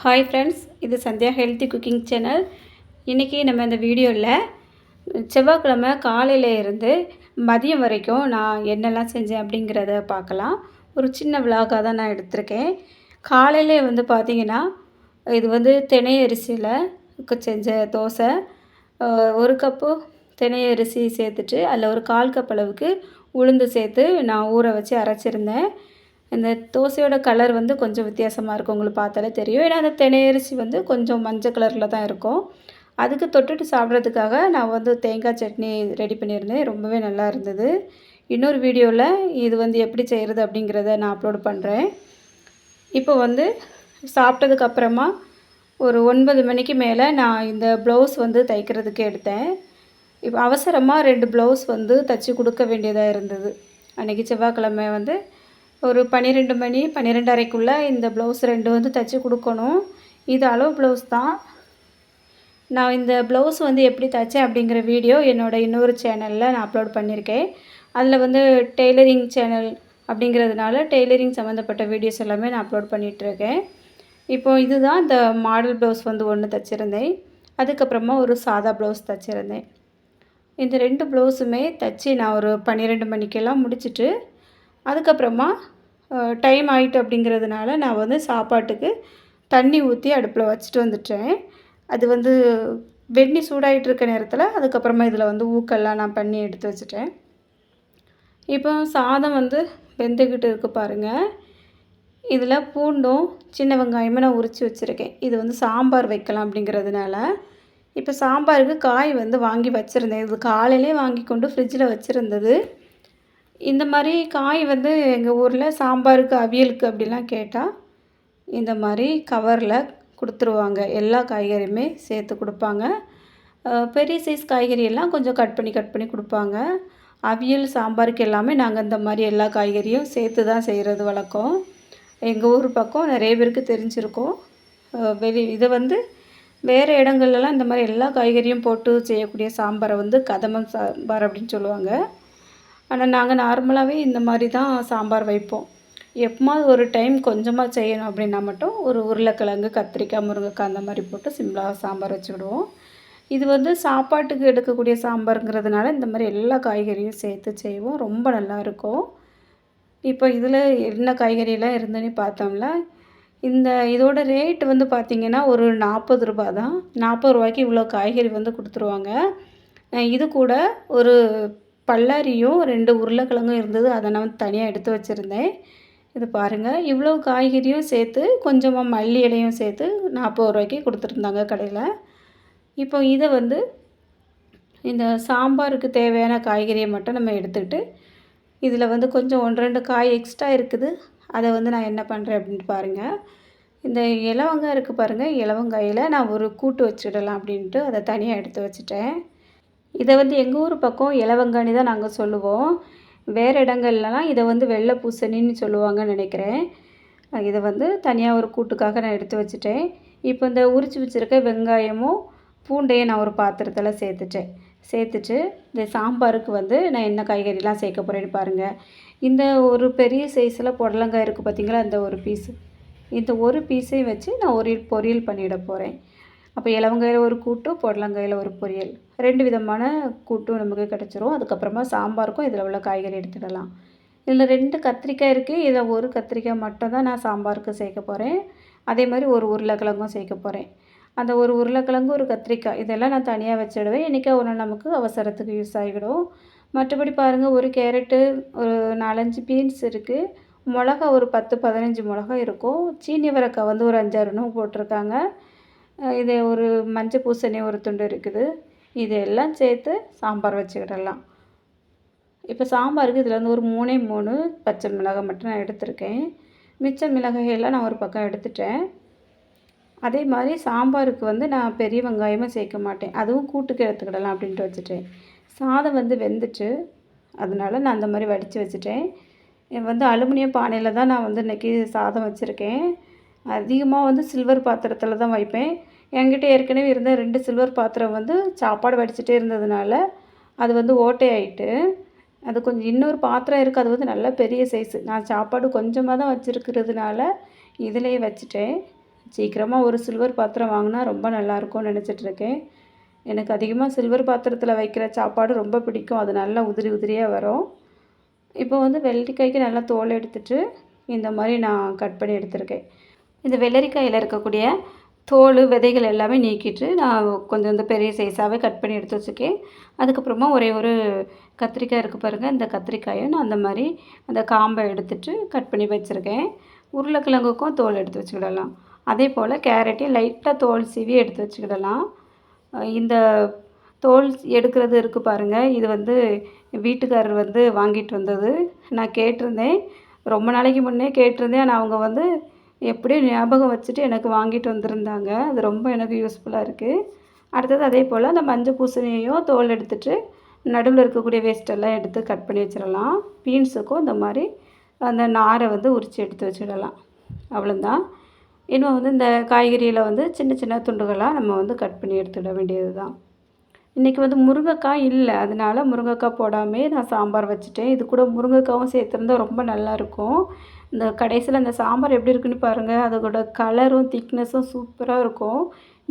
Hi friends, இது Sandhya healthy cooking channel. இன்றைக்கி நம்ம இந்த வீடியோவில் செவ்வாய்க்கிழமை காலையில் இருந்து மதியம் வரைக்கும் நான் என்னெல்லாம் செஞ்சேன் அப்படிங்கிறத பார்க்கலாம். ஒரு சின்ன விலாகாக தான் நான் எடுத்திருக்கேன். காலையிலே பார்த்திங்கன்னா, இது தினை அரிசியில் செஞ்ச தோசை. ஒரு கப்பு தினை அரிசி சேர்த்துட்டு அதில் ஒரு 1/4 கப் அளவுக்கு உளுந்து சேர்த்து நான் ஊற வச்சு அரைச்சிருந்தேன். இந்த தோசையோட கலர் கொஞ்சம் வித்தியாசமாக இருக்கும், உங்களுக்கு பார்த்தாலே தெரியும். ஏன்னா அந்த தினை அரிசி கொஞ்சம் மஞ்சள் கலரில் தான் இருக்கும். அதுக்கு தொட்டுட்டு சாப்பிட்றதுக்காக நான் தேங்காய் சட்னி ரெடி பண்ணியிருந்தேன். ரொம்பவே நல்லா இருந்தது. இன்னொரு வீடியோவில் இது எப்படி செய்கிறது அப்படிங்கிறத நான் அப்லோட் பண்ணுறேன். இப்போ சாப்பிட்டதுக்கப்புறமா ஒரு 9 மணிக்கு மேலே நான் இந்த ப்ளவுஸ் தைக்கிறதுக்கு எடுத்தேன். இப்போ அவசரமாக 2 ப்ளவுஸ் தைச்சி கொடுக்க வேண்டியதாக இருந்தது. அன்றைக்கி செவ்வாய்க்கிழமை ஒரு 12 மணி 12:30க்குள்ளே இந்த ப்ளவுஸ் 2 தைச்சி கொடுக்கணும். இது அளவு ப்ளவுஸ் தான். நான் இந்த ப்ளவுஸ் எப்படி தைச்சேன் அப்படிங்கிற வீடியோ என்னோடய இன்னொரு சேனலில் நான் அப்லோட் பண்ணியிருக்கேன். அதில் டெய்லரிங் சேனல் அப்படிங்கிறதுனால டெய்லரிங் சம்மந்தப்பட்ட வீடியோஸ் எல்லாமே நான் அப்லோட் பண்ணிகிட்ருக்கேன். இப்போது இதுதான் இந்த மாடல் ப்ளவுஸ் 1 தைச்சிருந்தேன். அதுக்கப்புறமா ஒரு சாதா ப்ளவுஸ் தைச்சிருந்தேன். இந்த 2 ப்ளவுஸுமே தைச்சி நான் ஒரு 12 மணிக்கெல்லாம் முடிச்சுட்டு, அதுக்கப்புறமா டைம் ஆகிட்டு அப்படிங்கிறதுனால நான் சாப்பாட்டுக்கு தண்ணி ஊற்றி அடுப்பில் வச்சுட்டு வந்துட்டேன். அது வெந்நி சூடாகிட்டு இருக்க நேரத்தில் அதுக்கப்புறமா இதில் ஊக்கெல்லாம் நான் பண்ணி எடுத்து வச்சுட்டேன். இப்போ சாதம் வெந்துக்கிட்டு இருக்குது பாருங்கள். இதில் பூண்டும் சின்ன வெங்காயமும் நான் உரித்து வச்சுருக்கேன். இது சாம்பார் வைக்கலாம் அப்படிங்கிறதுனால. இப்போ சாம்பாருக்கு காய் வாங்கி வச்சுருந்தேன். இது காலையிலே வாங்கி கொண்டு ஃப்ரிட்ஜில் வச்சுருந்தது. இந்த மாதிரி காய் எங்கள் ஊரில் சாம்பாருக்கு அவியலுக்கு அப்படிலாம் கேட்டால் இந்த மாதிரி கவரில் கொடுத்துருவாங்க. எல்லா காய்கறியுமே சேர்த்து கொடுப்பாங்க. பெரிய சைஸ் காய்கறியெல்லாம் கொஞ்சம் கட் பண்ணி கொடுப்பாங்க. அவியல் சாம்பாருக்கு எல்லாமே நாங்கள் இந்த மாதிரி எல்லா காய்கறியும் சேர்த்து தான் செய்கிறது வழக்கம். எங்கள் ஊர் பக்கம் நிறைய பேருக்கு தெரிஞ்சிருக்கும். இதை வேறு இடங்கள்லாம் இந்த மாதிரி எல்லா காய்கறியும் போட்டு செய்யக்கூடிய சாம்பாரை கதம்பம் சாம்பார் அப்படின்னு சொல்லுவாங்க. ஆனால் நாங்கள் நார்மலாகவே இந்த மாதிரி தான் சாம்பார் வைப்போம். எப்போமாவது ஒரு டைம் கொஞ்சமாக செய்யணும் அப்படின்னா மட்டும் ஒரு உருளைக்கிழங்கு, கத்திரிக்காய், முருங்கைக்காய் அந்த மாதிரி போட்டு சிம்பிளாக சாம்பார் வச்சுக்கிடுவோம். இது சாப்பாட்டுக்கு எடுக்கக்கூடிய சாம்பாருங்கிறதுனால இந்த மாதிரி எல்லா காய்கறியும் சேர்த்து செய்வோம். ரொம்ப நல்லாயிருக்கும். இப்போ இதில் என்ன காய்கறியெல்லாம் இருந்துன்னு பார்த்தோம்னா, இதோட ரேட் பார்த்திங்கன்னா ஒரு 40 ரூபா தான். 40 ரூபாய்க்கு இவ்வளோ காய்கறி கொடுத்துருவாங்க. இது கூட ஒரு பல்லாரியும் 2 உருளைக்கிழங்கும் இருந்தது. அதை நான் தனியாக எடுத்து வச்சுருந்தேன். இது பாருங்கள், இவ்வளோ காய்கறியும் சேர்த்து கொஞ்சமாக மல்லி இலையும் சேர்த்து 40 ரூபாய்க்கு கொடுத்துருந்தாங்க கடையில். இப்போ இதை இந்த சாம்பாருக்கு தேவையான காய்கறியை மட்டும் நம்ம எடுத்துக்கிட்டு, இதில் கொஞ்சம் 1, 2 காய் எக்ஸ்ட்ரா இருக்குது. அதை நான் என்ன பண்ணுறேன் அப்படின்ட்டு பாருங்கள். இந்த இலவங்க இருக்குது பாருங்கள், இலவங்காயில் நான் ஒரு கூட்டு வச்சுடலாம் அப்படின்ட்டு அதை தனியாக எடுத்து வச்சுட்டேன். இதை எங்கள் ஊர் பக்கம் இலவங்கன்னு தான் நாங்கள் சொல்லுவோம். வேறு இடங்கள்லாம் இதை வெள்ளை பூசணின்னு சொல்லுவாங்கன்னு நினைக்கிறேன். இதை தனியாக ஒரு கூட்டுக்காக நான் எடுத்து வச்சுட்டேன். இப்போ இந்த உரித்து வச்சுருக்க வெங்காயமும் பூண்டையும் நான் ஒரு பாத்திரத்தில் சேர்த்துட்டு இந்த சாம்பாருக்கு நான் என்ன காய்கறிலாம் சேர்க்க போகிறேன்னு பாருங்கள். இந்த ஒரு பெரிய சைஸில் புடலங்காய் இருக்குது பார்த்திங்களா, இந்த ஒரு பீஸு. இந்த ஒரு பீஸையும் வச்சு நான் ஒரு பொரியல் பண்ணிட போகிறேன். அப்போ இலவங்காயில் ஒரு கூட்டு, புடலங்காயில் ஒரு பொரியல், 2 விதமான கூட்டும் நமக்கு கிடச்சிரும். அதுக்கப்புறமா சாம்பாருக்கும் இதில் உள்ள காய்கறி எடுத்துடலாம். இதில் 2 கத்திரிக்காய் இருக்குது. இதில் ஒரு கத்திரிக்காய் மட்டும் தான் நான் சாம்பாருக்கு சேர்க்க போகிறேன். அதே மாதிரி ஒரு உருளைக்கிழங்கும் சேர்க்க போகிறேன். அந்த ஒரு உருளைக்கிழங்கு, ஒரு கத்திரிக்காய் இதெல்லாம் நான் தனியாக வச்சுடுவேன். என்றைக்கா ஒரு நாள் நமக்கு அவசரத்துக்கு யூஸ் ஆகிடும். மற்றபடி பாருங்கள், ஒரு கேரட்டு, ஒரு 4, 5 பீன்ஸ் இருக்குது. மிளகா ஒரு 10, 15 மிளகா இருக்கும். சீனி வரக்காய் ஒரு 5, 6 போட்டிருக்காங்க. இது ஒரு மஞ்சள் பூசணி ஒரு துண்டு இருக்குது. இதெல்லாம் சேர்த்து சாம்பார் வச்சுக்கிடலாம். இப்போ சாம்பாருக்கு இதில் ஒரு 3 பச்சை மிளகாய் மட்டும் நான் எடுத்திருக்கேன். மிச்ச மிளகாயெல்லாம் நான் ஒரு பக்கம் எடுத்துட்டேன். அதே மாதிரி சாம்பாருக்கு நான் பெரிய வெங்காயமும் சேர்க்க மாட்டேன். அதுவும் கூட்டுக்கு எடுத்துக்கிடலாம் அப்படின்ட்டு வச்சுட்டேன். சாதம் வெந்துட்டு, அதனால நான் அந்த மாதிரி வடித்து வச்சுட்டேன். அலுமினியம் பானையில் தான் நான் இன்றைக்கி சாதம் வச்சுருக்கேன். அதிகமாக சில்வர் பாத்திரத்தில் தான் வைப்பேன். என்கிட்ட ஏற்கனவே இருந்த 2 சில்வர் பாத்திரம் சாப்பாடு வடிச்சிட்டே இருந்ததுனால அது ஓட்டையாயிட்டு, அது கொஞ்சம் இன்னொரு பாத்திரம் இருக்குது. அது நல்ல பெரிய சைஸு. நான் சாப்பாடு கொஞ்சமாக தான் வச்சுருக்கிறதுனால இதிலேயே வச்சுட்டேன். சீக்கிரமாக ஒரு சில்வர் பாத்திரம் வாங்கினா ரொம்ப நல்லாயிருக்கும்னு நினச்சிட்ருக்கேன். எனக்கு அதிகமாக சில்வர் பாத்திரத்தில் வைக்கிற சாப்பாடு ரொம்ப பிடிக்கும். அது நல்லா உதிரி உதிரியாக வரும். இப்போ வந்து வெள்ளரிக்காய்க்கு நல்லா தோல் எடுத்துட்டு இந்த மாதிரி நான் கட் பண்ணி எடுத்திருக்கேன். இந்த வெள்ளரிக்காயில் இருக்கக்கூடிய தோல் விதைகள் எல்லாமே நீக்கிட்டு நான் கொஞ்சம் இந்த பெரிய சைஸாகவே கட் பண்ணி எடுத்து வச்சுருக்கேன். அதுக்கப்புறமா ஒரே ஒரு கத்திரிக்காய் இருக்குது பாருங்கள், இந்த கத்திரிக்காயை நான் அந்த மாதிரி அந்த காம்பை எடுத்துட்டு கட் பண்ணி வச்சுருக்கேன். உருளைக்கிழங்குக்கும் தோல் எடுத்து வச்சுக்கிடலாம். அதே போல் கேரட்டையும் லைட்டாக தோல் சீவி எடுத்து வச்சுக்கிடலாம். இந்த தோல் எடுக்கிறது இருக்குது பாருங்கள், இது வந்து வீட்டுக்காரர் வந்து வாங்கிட்டு வந்தது. நான் கேட்டிருந்தேன், ரொம்ப நாளைக்கு முன்னே கேட்டிருந்தேன். ஆனால் அவங்க வந்து எப்படியும் ஞாபகம் வச்சுட்டு எனக்கு வாங்கிட்டு வந்திருந்தாங்க. அது ரொம்ப எனக்கு யூஸ்ஃபுல்லாக இருக்குது. அடுத்தது அதே போல் அந்த மஞ்சள் பூசணியையும் தோல் எடுத்துட்டு நடுவில் இருக்கக்கூடிய வேஸ்ட்டெல்லாம் எடுத்து கட் பண்ணி வச்சிடலாம். பீன்ஸுக்கும் இந்த மாதிரி அந்த நாரை வந்து உரித்து எடுத்து வச்சிடலாம். அவ்வளோதான். இன்னும் வந்து இந்த காய்கறியில் வந்து சின்ன சின்ன துண்டுகளாக நம்ம வந்து கட் பண்ணி எடுத்துட வேண்டியது தான். இன்றைக்கி வந்து முருங்கைக்காய் இல்லை, அதனால் முருங்கைக்காய் போடாமே நான் சாம்பார் வச்சுட்டேன். இது கூட முருங்கைக்காவும் சேர்த்துருந்தா ரொம்ப நல்லாயிருக்கும். இந்த கடைசியில் இந்த சாம்பார் எப்படி இருக்குன்னு பாருங்கள், அதோட கலரும் திக்னஸும் சூப்பராக இருக்கும்.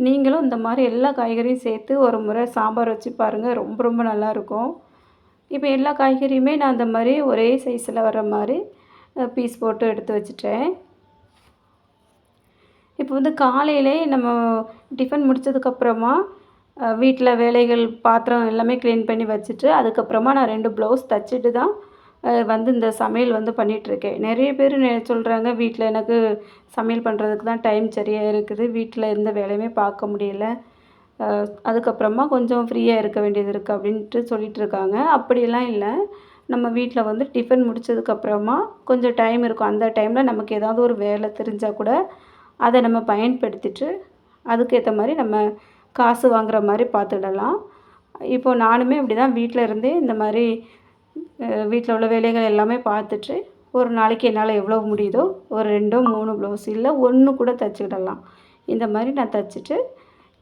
நீங்களும் இந்த மாதிரி எல்லா காய்கறியும் சேர்த்து ஒரு முறை சாம்பார் வச்சு பாருங்கள், ரொம்ப ரொம்ப நல்லாயிருக்கும். இப்போ எல்லா காய்கறியுமே நான் அந்த மாதிரி ஒரே சைஸில் வர மாதிரி பீஸ் போட்டு எடுத்து வச்சுட்டேன். இப்போ வந்து காலையிலே நம்ம டிஃபன் முடித்ததுக்கப்புறமா வீட்டில் வேலைகள் பாத்திரம் எல்லாமே க்ளீன் பண்ணி வச்சுட்டு அதுக்கப்புறமா நான் 2 ப்ளவுஸ் தைச்சிட்டு தான் வந்து இந்த சமையல் வந்து பண்ணிகிட்ருக்கேன். நிறைய பேர் சொல்கிறாங்க, வீட்டில் எனக்கு சமையல் பண்ணுறதுக்கு தான் டைம் சரியாக இருக்குது, வீட்டில் எந்த வேலையுமே பார்க்க முடியல, அதுக்கப்புறமா கொஞ்சம் ஃப்ரீயாக இருக்க வேண்டியது இருக்குது அப்படின்ட்டு சொல்லிகிட்டு இருக்காங்க. அப்படியெல்லாம் இல்லை. நம்ம வீட்டில் வந்து டிஃபன் முடித்ததுக்கப்புறமா கொஞ்சம் டைம் இருக்கும். அந்த டைமில் நமக்கு ஏதாவது ஒரு வேலை தெரிஞ்சால் கூட அதை நம்ம பயன்படுத்திட்டு அதுக்கேற்ற மாதிரி நம்ம காசு வாங்குகிற மாதிரி பார்த்துடலாம். இப்போது நானுமே அப்படி தான் வீட்டில் இருந்தே இந்த மாதிரி வீட்டில் உள்ள வேலைகள் எல்லாமே பார்த்துட்டு ஒரு நாளைக்கு என்னால் எவ்வளோ முடியுதோ ஒரு 2 3 ப்ளவுஸ் இல்லை 1 கூட தைச்சிக்கிடலாம். இந்த மாதிரி நான் தைச்சிட்டு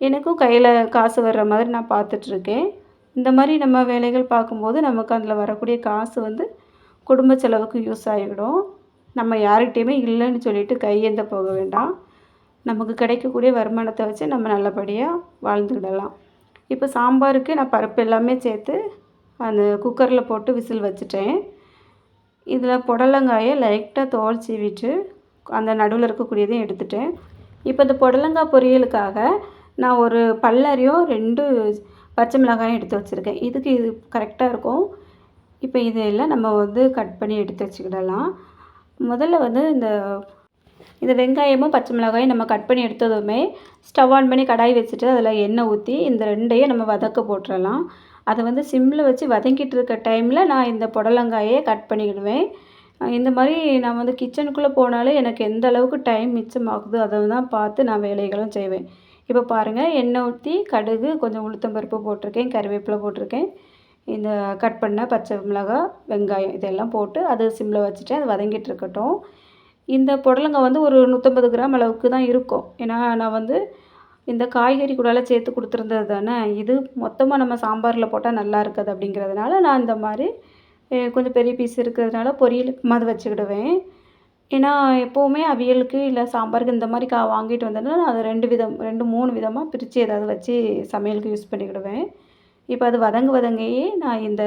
எனக்கும் கையில் காசு வர்ற மாதிரி நான் பார்த்துட்ருக்கேன். இந்த மாதிரி நம்ம வேலைகள் பார்க்கும்போது நமக்கு அதில் வரக்கூடிய காசு வந்து குடும்ப செலவுக்கு யூஸ் ஆகிடும். நம்ம யார்கிட்டையுமே இல்லைன்னு சொல்லிட்டு கையேந்த போக வேண்டாம். நமக்கு கிடைக்கக்கூடிய வருமானத்தை வச்சு நம்ம நல்லபடியாக வாழ்ந்துக்கிடலாம். இப்போ சாம்பாருக்கு நான் பருப்பு எல்லாமே சேர்த்து அந்த குக்கரில் போட்டு விசில் வச்சுட்டேன். இதில் புடலங்காயை லைட்டாக தோல் சீவிட்டு அந்த நடுவில் இருக்கக்கூடியதையும் எடுத்துட்டேன். இப்போ இந்த புடலங்காய் பொரியலுக்காக நான் ஒரு பல்லரியும் 2 பச்சை மிளகாயும் எடுத்து வச்சுருக்கேன். இதுக்கு இது கரெக்டாக இருக்கும். இப்போ இதெல்லாம் நம்ம வந்து கட் பண்ணி எடுத்து வச்சுக்கிடலாம். முதல்ல வந்து இந்த வெங்காயமும் பச்சை மிளகாயும் நம்ம கட் பண்ணி எடுத்ததுமே ஸ்டவ் ஆன் பண்ணி கடாய் வச்சுட்டு அதில் எண்ணெய் ஊற்றி இந்த 2ஐயும் நம்ம வதக்க போட்டுடலாம். அதை வந்து சிம்மில் வச்சு வதங்கிட்டு இருக்க டைமில் நான் இந்த புடலங்காயை கட் பண்ணிக்கிடுவேன். இந்த மாதிரி நான் வந்து கிச்சனுக்குள்ளே போனாலே எனக்கு எந்த அளவுக்கு டைம் மிச்சமாகுதோ அதை தான் பார்த்து நான் வேலைகளும் செய்வேன். இப்போ பாருங்கள், எண்ணெய் ஊற்றி கடுகு, கொஞ்சம் உளுத்தம்பருப்பு போட்டிருக்கேன், கறிவேப்பிலை போட்டிருக்கேன், இந்த கட் பண்ண பச்சை மிளகாய், வெங்காயம் இதெல்லாம் போட்டு அது சிம்மில் வச்சுட்டு அது வதங்கிட்டு இருக்கட்டும். இந்த புடலங்காய் வந்து ஒரு 150 கிராம் அளவுக்கு தான் இருக்கும். ஏன்னா நான் வந்து இந்த காய்கறி கூடலாம் சேர்த்து கொடுத்துருந்தது தானே, இது மொத்தமாக நம்ம சாம்பாரில் போட்டால் நல்லா இருக்காது அப்படிங்கிறதுனால நான் இந்த மாதிரி கொஞ்சம் பெரிய பீஸ் இருக்கிறதுனால பொரியலுக்கு மாதிரி வச்சுக்கிடுவேன். ஏன்னா எப்போவுமே அவியலுக்கு இல்லை சாம்பாருக்கு இந்த மாதிரி வாங்கிட்டு வந்தேன்னா நான் அதை 2 3 விதமாக பிரித்து ஏதாவது வச்சு சமையலுக்கு யூஸ் பண்ணிக்கிடுவேன். இப்போ அது வதங்கியே நான் இந்த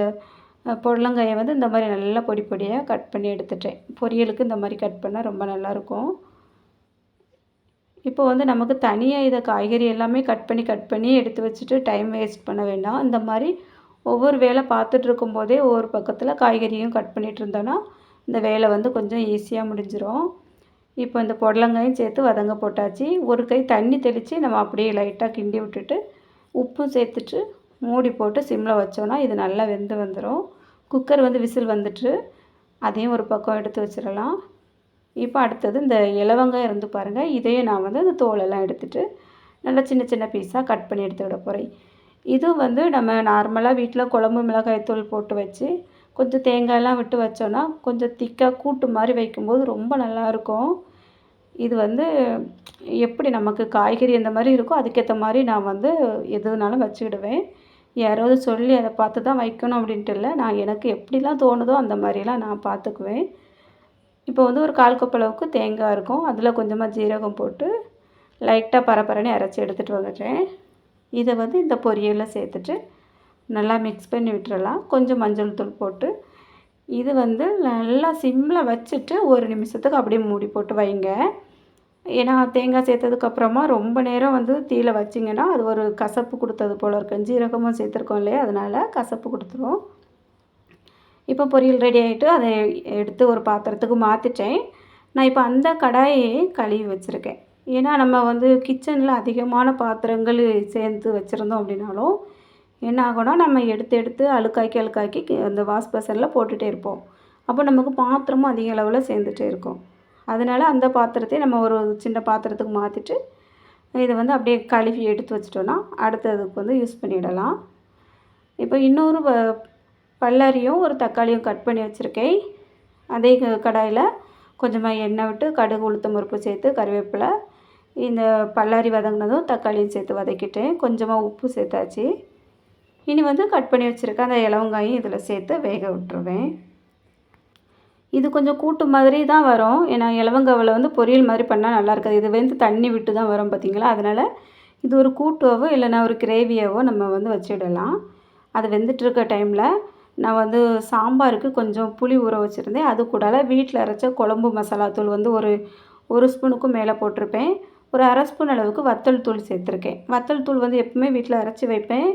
புடலங்காயை வந்து இந்த மாதிரி நல்லா பொடி பொடியாக கட் பண்ணி எடுத்துட்டேன். பொரியலுக்கு இந்த மாதிரி கட் பண்ணால் ரொம்ப நல்லாயிருக்கும். இப்போ வந்து நமக்கு தனியாக இதை காய்கறி எல்லாமே கட் பண்ணி எடுத்து வச்சுட்டு டைம் வேஸ்ட் பண்ண வேண்டாம். இந்த மாதிரி ஒவ்வொரு வேலை பார்த்துட்டு இருக்கும்போதே ஒவ்வொரு பக்கத்தில் காய்கறியும் கட் பண்ணிகிட்டு இருந்தோன்னா இந்த வேலை வந்து கொஞ்சம் ஈஸியாக முடிஞ்சிடும். இப்போ இந்த புடலங்காயும் சேர்த்து வதங்க போட்டாச்சு. ஒரு கை தண்ணி தெளித்து நம்ம அப்படியே லைட்டாக கிண்டி விட்டுட்டு உப்பும் சேர்த்துட்டு மூடி போட்டு சிம்மில் வச்சோன்னா இது நல்லா வெந்து வந்துடும். குக்கர் வந்து விசில் வந்துட்டு அதையும் ஒரு பக்கம் எடுத்து வச்சிடலாம். இப்போ அடுத்தது இந்த இலவங்காய் இருந்து பாருங்கள், இதையும் நான் வந்து அந்த தோலெல்லாம் எடுத்துகிட்டு நல்லா சின்ன சின்ன பீஸாக கட் பண்ணி எடுத்துக்கிட போகிறேன். இது வந்து நம்ம நார்மலாக வீட்டில் குழம்பு மிளகாய் தூள் போட்டு வச்சு கொஞ்சம் தேங்காயெல்லாம் விட்டு வச்சோன்னா கொஞ்சம் திக்காக கூட்டு மாதிரி வைக்கும்போது ரொம்ப நல்லாயிருக்கும். இது வந்து எப்படி நமக்கு காய்கறி எந்த மாதிரி இருக்கோ அதுக்கேற்ற மாதிரி நான் வந்து எதுனாலும் வச்சுக்கிடுவேன். யாராவது சொல்லி அதை பார்த்து தான் வைக்கணும் அப்படின்ட்டு இல்லை, நான் எனக்கு எப்படிலாம் தோணுதோ அந்த மாதிரிலாம் நான் பார்த்துக்குவேன். இப்போ வந்து ஒரு 1/4 கப் அளவுக்கு தேங்காய் இருக்கும், அதில் கொஞ்சமாக ஜீரகம் போட்டு லைட்டாக பரபரன்னு அரைச்சி எடுத்துகிட்டு வந்துட்டேன். இதை வந்து இந்த பொரியலில் சேர்த்துட்டு நல்லா மிக்ஸ் பண்ணி விட்டுறலாம். கொஞ்சம் மஞ்சள் தூள் போட்டு இது வந்து நல்லா சிம்மில் வச்சுட்டு 1 நிமிஷத்துக்கு அப்படியே மூடி போட்டு வைங்க. ஏன்னா தேங்காய் சேர்த்ததுக்கப்புறமா ரொம்ப நேரம் வந்து தீயில வச்சிங்கன்னா அது ஒரு கசப்பு கொடுத்தது போல் இருக்கும். ஜீரகமும் சேர்த்துருக்கோம் இல்லையா, அதனால் கசப்பு கொடுத்துரும். இப்போ பொரியல் ரெடி ஆகிட்டு அதை எடுத்து ஒரு பாத்திரத்துக்கு மாற்றிட்டேன். நான் இப்போ அந்த கடாயை கழுவி வச்சுருக்கேன். ஏன்னா நம்ம வந்து கிச்சனில் அதிகமான பாத்திரங்கள் சேர்த்து வச்சுருந்தோம் அப்படின்னாலும் என்ன ஆகும்னா, நம்ம எடுத்து எடுத்து அழுக்காக்கி அந்த வாஷ் பேசனில் போட்டுகிட்டே இருப்போம். அப்போ நமக்கு பாத்திரமும் அதிக அளவில் சேர்ந்துட்டே இருக்கும். அதனால் அந்த பாத்திரத்தை நம்ம ஒரு சின்ன பாத்திரத்துக்கு மாற்றிட்டு இதை வந்து அப்படியே கழுவி எடுத்து வச்சிட்டோன்னா அடுத்ததுக்கு வந்து யூஸ் பண்ணிடலாம். இப்போ இன்னொரு பல்லாரியும் ஒரு தக்காளியும் கட் பண்ணி வச்சுருக்கேன். அதே கடாயில் கொஞ்சமாக எண்ணெய் விட்டு கடுகு உளுத்தம் பருப்பு சேர்த்து கறிவேப்பிலை இந்த பல்லாரி வதங்கினதும் தக்காளியும் சேர்த்து வதக்கிட்டேன். கொஞ்சமாக உப்பு சேர்த்தாச்சு. இனி வந்து கட் பண்ணி வச்சுருக்க அந்த இலவங்காயும் இதில் சேர்த்து வேக விட்டுருவேன். இது கொஞ்சம் கூட்டு மாதிரி தான் வரும். ஏன்னா இலவங்காவில் வந்து பொரியல் மாதிரி பண்ணால் நல்லா இருக்காது. இது வந்து தண்ணி விட்டு தான் வரும் பார்த்திங்களா. அதனால் இது ஒரு கூட்டாவோ இல்லைனா ஒரு கிரேவியாவோ நம்ம வந்து வச்சிடலாம். அது வெந்துட்டுருக்க டைமில் நான் வந்து சாம்பாருக்கு கொஞ்சம் புளி ஊற வச்சுருந்தேன். அது கூட வீட்டில் அரைச்ச குழம்பு மசாலா தூள் வந்து ஒரு ஸ்பூனுக்கும் மேலே போட்டிருப்பேன். ஒரு அரை ஸ்பூன் அளவுக்கு வத்தல் தூள் சேர்த்துருக்கேன். வத்தல் தூள் வந்து எப்பவுமே வீட்டில் அரைச்சி வைப்பேன்.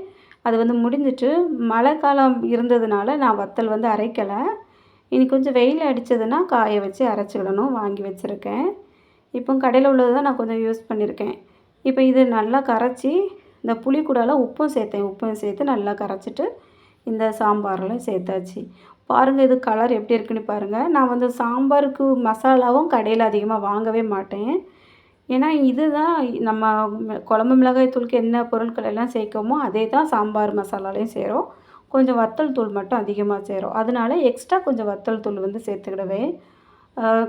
அது வந்து முடிஞ்சிட்டு மழை காலம் இருந்ததுனால நான் வத்தல் வந்து அரைக்கலை. இனி கொஞ்சம் வெயில் அடித்ததுன்னா காய வச்சு அரைச்சிடணும். வாங்கி வச்சுருக்கேன். இப்போ கடையில் உள்ளது தான் நான் கொஞ்சம் யூஸ் பண்ணியிருக்கேன். இப்போ இது நல்லா கரைச்சி இந்த புளி கூடால உப்பும் சேர்த்து நல்லா கரைச்சிட்டு இந்த சாம்பாரில் சேர்த்தாச்சு. பாருங்கள் இது கலர் எப்படி இருக்குன்னு பாருங்கள். நான் வந்து சாம்பாருக்கு மசாலாவும் கடையில் அதிகமாக வாங்கவே மாட்டேன். ஏன்னா இதுதான் நம்ம குழம்பு மிளகாய் தூளுக்கு என்ன பொருட்கள் எல்லாம் சேர்க்கோமோ அதே தான் சாம்பார் மசாலாலையும் சேரும். கொஞ்சம் வத்தல் தூள் மட்டும் அதிகமாக சேரும். அதனால எக்ஸ்ட்ரா கொஞ்சம் வத்தல் தூள் வந்து சேர்த்துக்கிடுவேன்.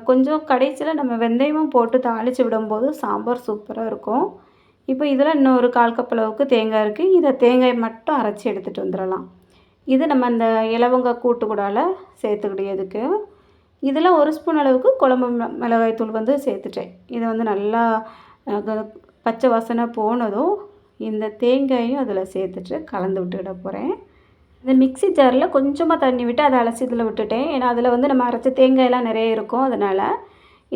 கொஞ்சம் கடைசியில் நம்ம வெந்தயமும் போட்டு தாளித்து விடும்போது சாம்பார் சூப்பராக இருக்கும். இப்போ இதில் இன்னும் ஒரு 1/4 கப் அளவுக்கு தேங்காய் இருக்குது. இதை தேங்காய் மட்டும் அரைச்சி எடுத்துகிட்டு வந்துடலாம். இது நம்ம அந்த இலவங்க கூட்டு கூடால சேர்த்துக்கிடையதுக்கு இதில் 1 ஸ்பூன் அளவுக்கு குழம்பு மிளகாய் தூள் வந்து சேர்த்துட்டேன். இதை வந்து நல்லா பச்சை வாசனை போனதும் இந்த தேங்காயும் அதில் சேர்த்துட்டு கலந்து விட்டுக்கிட போகிறேன். இந்த மிக்ஸி ஜாரில் கொஞ்சமாக தண்ணி விட்டு அதை அலசி இதில் விட்டுட்டேன். ஏன்னா அதில் வந்து நம்ம அரைச்ச தேங்காயெல்லாம் நிறைய இருக்கும். அதனால்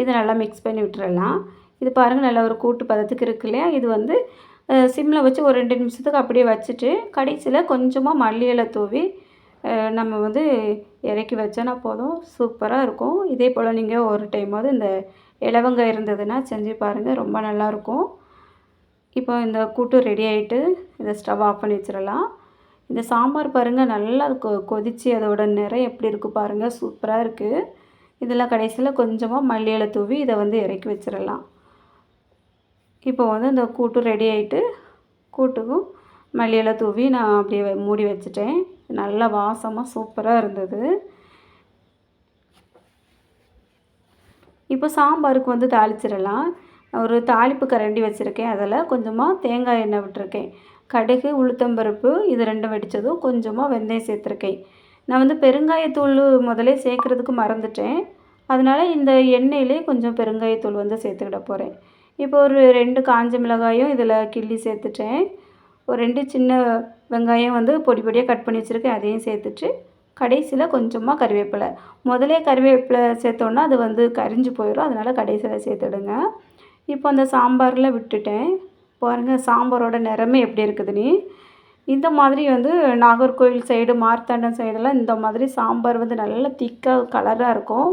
இதை நல்லா மிக்ஸ் பண்ணி விட்டுறலாம். இது பாருங்கள் நல்லா ஒரு கூட்டு பதத்துக்கு இருக்கு இல்லையா. இது வந்து சிம்மில் வச்சு ஒரு 2 நிமிஷத்துக்கு அப்படியே வச்சுட்டு கடைசியில் கொஞ்சமாக மல்லி இலை தூவி நம்ம வந்து இறக்கி வச்சோன்னா போதும். சூப்பராக இருக்கும். இதே போல் நீங்கள் ஒரு டைமாவது இந்த இலவங்க இருந்ததுன்னா செஞ்சு பாருங்கள். ரொம்ப நல்லாயிருக்கும். இப்போ இந்த கூட்டு ரெடி ஆகிட்டு இதை ஸ்டவ் ஆஃப் பண்ணி வச்சிடலாம். இந்த சாம்பார் பாருங்கள் நல்லா கொதித்து அதோட நிறம் எப்படி இருக்குது பாருங்கள். சூப்பராக இருக்குது. இதில் கடைசியில் கொஞ்சமாக மல்லி இலை தூவி இதை வந்து இறக்கி வச்சிடலாம். இப்போ வந்து இந்த கூட்டு ரெடி ஆகிட்டு கூட்டுக்கும் மல்லி இலை தூவி நான் அப்படியே மூடி வச்சுட்டேன். நல்லா வாசமாக சூப்பராக இருந்தது. இப்போ சாம்பாருக்கு வந்து தாளிச்சிடலாம். ஒரு தாளிப்பு கரண்டி வச்சுருக்கேன். அதில் கொஞ்சமாக தேங்காய் எண்ணெய் விட்டுருக்கேன். கடுகு உளுத்தம்பருப்பு இது 2 வெடித்ததும் கொஞ்சமாக வெந்தயம் சேர்த்துருக்கேன். நான் வந்து பெருங்காயத்தூள் முதலே சேர்க்குறதுக்கு மறந்துட்டேன். அதனால் இந்த எண்ணெயிலே கொஞ்சம் பெருங்காயத்தூள் வந்து சேர்த்துக்கிட போகிறேன். இப்போ ஒரு 2 காஞ்ச மிளகாயும் இதில் கிள்ளி சேர்த்துட்டேன். ஒரு 2 சின்ன வெங்காயம் வந்து பொடி பொடியாக கட் பண்ணி வச்சுருக்கேன். அதையும் சேர்த்துட்டு கடைசியில் கொஞ்சமாக கறிவேப்பிலை. முதலே கறிவேப்பிலை சேர்த்தோன்னா அது வந்து கரிஞ்சு போயிடும். அதனால் கடைசியில் சேர்த்துடுங்க. இப்போ அந்த சாம்பாரில் விட்டுட்டேன். பாருங்கள் சாம்பாரோட நிறமே எப்படி இருக்குதுன்னு. இந்த மாதிரி வந்து நாகர்கோவில் சைடு மார்த்தாண்டம் சைடெல்லாம் இந்த மாதிரி சாம்பார் வந்து நல்லா திக்காக கலராக இருக்கும்.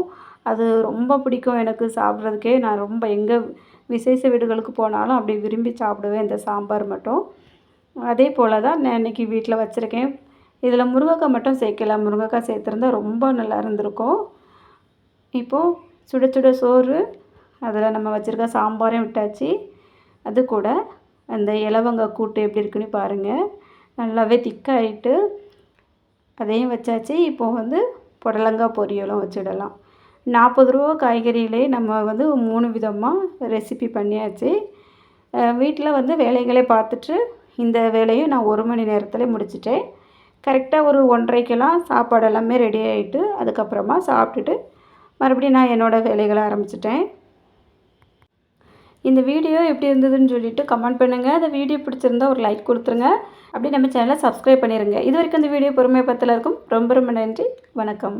அது ரொம்ப பிடிக்கும் எனக்கு சாப்பிட்றதுக்கே. நான் ரொம்ப எங்கே விசேஷ வீடுகளுக்கு போனாலும் அப்படி விரும்பி சாப்பிடுவேன் இந்த சாம்பார் மட்டும். அதே போல் தான் நான் இன்றைக்கி வீட்டில் வச்சுருக்கேன். இதில் முருங்கைக்காய் மட்டும் சேர்க்கல. முருங்கைக்காய் சேர்த்துருந்தா ரொம்ப நல்லா இருந்திருக்கும். இப்போது சுட சுட சோறு அதில் நம்ம வச்சுருக்க சாம்பாரையும் விட்டாச்சு. அது கூட அந்த இலவங்க கூட்டு எப்படி இருக்குன்னு பாருங்கள். நல்லாவே திக்காகிட்டு அதையும் வச்சாச்சு. இப்போது வந்து புடலங்காய் பொரியலும் வச்சிடலாம். 40 ரூபா காய்கறியிலே நம்ம வந்து 3 விதமாக ரெசிபி பண்ணியாச்சு. வீட்டில் வந்து வேலைகளை பார்த்துட்டு இந்த வேலையும் நான் 1 மணி நேரத்தில் முடிச்சிட்டேன். கரெக்டாக ஒரு 1:30க்கெல்லாம் சாப்பாடு எல்லாமே ரெடி ஆகிட்டு அதுக்கப்புறமா சாப்பிட்டுட்டு மறுபடியும் நான் என்னோடய வேலைகளை ஆரம்பிச்சிட்டேன். இந்த வீடியோ எப்படி இருந்ததுன்னு சொல்லிட்டு கமெண்ட் பண்ணுங்கள். அந்த வீடியோ பிடிச்சிருந்தா ஒரு லைக் கொடுத்துருங்க. அப்படி நம்ம சேனலை சப்ஸ்கிரைப் பண்ணிடுங்க. இது வரைக்கும் இந்த வீடியோ பொறுமையாக பத்தில் இருக்கும். ரொம்ப ரொம்ப நன்றி. வணக்கம்.